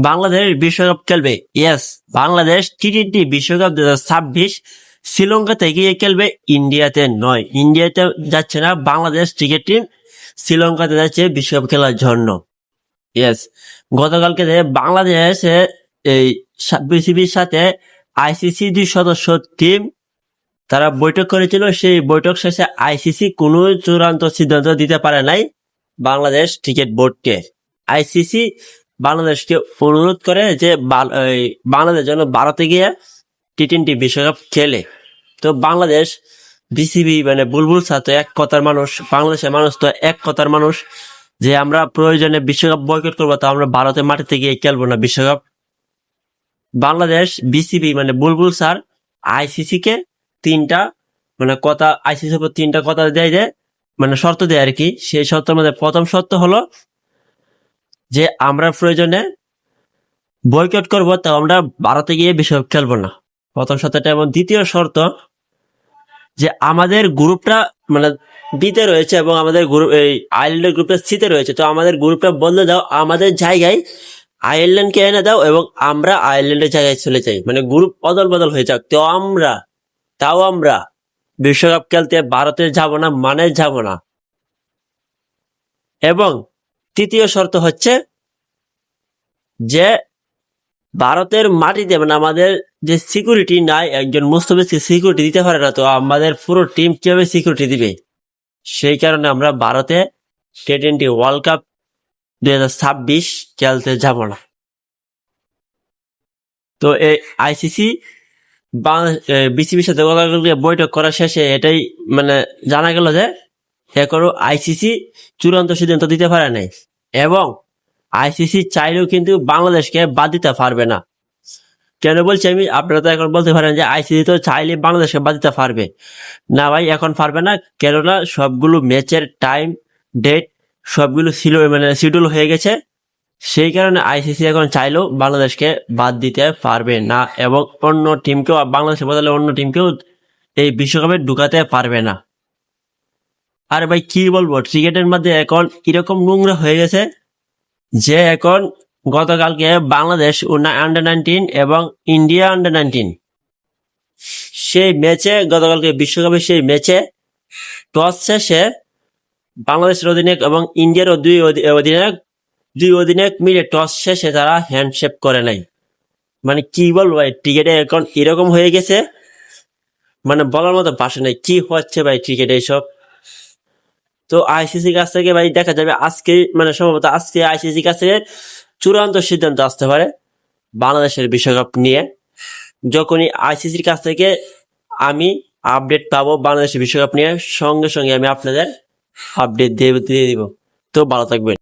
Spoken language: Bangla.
বাংলাদেশ বিশ্বকাপ খেলবে। ইয়েস, বাংলাদেশ টি-20 বিশ্বকাপ 2026 শ্রীলঙ্কাতে গিয়ে খেলবে, ইন্ডিয়াতে নয়। ইন্ডিয়াতে যাচ্ছে না বাংলাদেশ ক্রিকেট টিম, শ্রীলঙ্কাতে যাচ্ছে বিশ্বকাপ খেলার জন্য। ইয়েস, গতকালকে বাংলাদেশে এই বিসিবির সাথে আইসিসি 2 সদস্য টিম তারা বৈঠক করেছিল। সেই বৈঠক শেষে আইসিসি কোনো চূড়ান্ত সিদ্ধান্ত দিতে পারে নাই বাংলাদেশ ক্রিকেট বোর্ডকে। আইসিসি বাংলাদেশকে অনুরোধ করে যে বাংলাদেশ যেন ভারতে গিয়ে টি-20 বিশ্বকাপ খেলে। তো বাংলাদেশ বিসিবি মানে বুলবুল স্যার তো এক কথার মানুষ, বাংলাদেশের মানুষ তো এক কথার মানুষ, যে আমরা প্রয়োজনে বিশ্বকাপ বয়কট করবো, তো আমরা ভারতের মাটিতে গিয়ে খেলবো না বিশ্বকাপ। বাংলাদেশ বিসিবি মানে বুলবুল স্যার আইসিসি কে 3টা মানে কথা, আইসিসির উপর 3টা কথা দেয়, যে মানে শর্ত দেয় আর কি। সেই শর্তের মধ্যে প্রথম শর্ত হলো যে আমরা প্রয়োজনে বয়কট করবো, তো আমরা ভারতে গিয়ে বিশ্বকাপ খেলবো না, প্রথম শর্তটা। এবং দ্বিতীয় শর্ত যে আমাদের গ্রুপটা মানে বিতে রয়েছে এবং আমাদের গ্রুপ এই আয়ারল্যান্ডের গ্রুপটা সিতে রয়েছে, তো আমাদের গ্রুপটা বদলে দাও, আমাদের জায়গায় আয়ারল্যান্ডকে এনে দাও এবং আমরা আয়ারল্যান্ডের জায়গায় চলে যাই, মানে গ্রুপ অদল বদল হয়ে যাক, তাও আমরা বিশ্বকাপ খেলতে ভারতে যাব না, মানে যাব না। এবং তৃতীয় শর্ত হচ্ছে যে ভারতের মাটিতে মানে আমাদের যে সিকিউরিটি নাই, একজন মুস্তাফিজকে সিকিউরিটি দিতে পারে না, তো আমাদের পুরো টিম কিভাবে সিকিউরিটি দিবে? সেই কারণে আমরা ভারতে টি-20 ওয়ার্ল্ড কাপ 2026 খেলতে যাব না। তো এই আইসিসি বিসিবির সাথে বৈঠক করার শেষে এটাই মানে জানা গেল যে এখনো আইসিসি চূড়ান্ত সিদ্ধান্ত দিতে পারে নাই, এবং আইসিসি চাইলেও কিন্তু বাংলাদেশকে বাদ দিতে পারবে না। কেন বলছি আমি? আপনারা তো এখন বলতে পারেন যে আইসিসি তো চাইলে বাংলাদেশকে বাদ দিতে পারবে না। ভাই, এখন পারবে না, কেননা সবগুলো ম্যাচের টাইম ডেট সবগুলো ছিল মানে শিডিউল হয়ে গেছে। সেই কারণে আইসিসি এখন চাইলেও বাংলাদেশকে বাদ দিতে পারবে না, এবং অন্য টিমকেও, বাংলাদেশের বদলে অন্য টিমকেও এই বিশ্বকাপে ঢুকাতে পারবে না। আর ভাই কি বলবো, ক্রিকেটের মধ্যে এখন এরকম নোংরা হয়ে গেছে যে এখন গতকালকে বাংলাদেশ আন্ডার-19 এবং ইন্ডিয়া আন্ডার-19 সেই ম্যাচে, গতকালকে বিশ্বকাপের সেই ম্যাচে টস শেষে বাংলাদেশের অধিনায়ক এবং ইন্ডিয়ার দুই অধিনায়ক মিলে টস শেষে তারা হ্যান্ডশেক করে নাই। মানে কি বলবো ভাই, ক্রিকেটে এখন এরকম হয়ে গেছে, মানে বলার মতো ভাষা নেই কি হচ্ছে ভাই ক্রিকেটে এইসব। তো আইসিসির কাছ থেকে ভাই দেখা যাবে আজকে, মানে সম্ভবত আজকে আইসিসির কাছ থেকে চূড়ান্ত সিদ্ধান্ত আসতে পারে বাংলাদেশের বিশ্বকাপ নিয়ে। যখনই আইসিসির কাছ থেকে আমি আপডেট পাবো বাংলাদেশের বিশ্বকাপ নিয়ে, সঙ্গে সঙ্গে আমি আপনাদের আপডেট দিয়ে দিব। তো ভালো থাকবেন।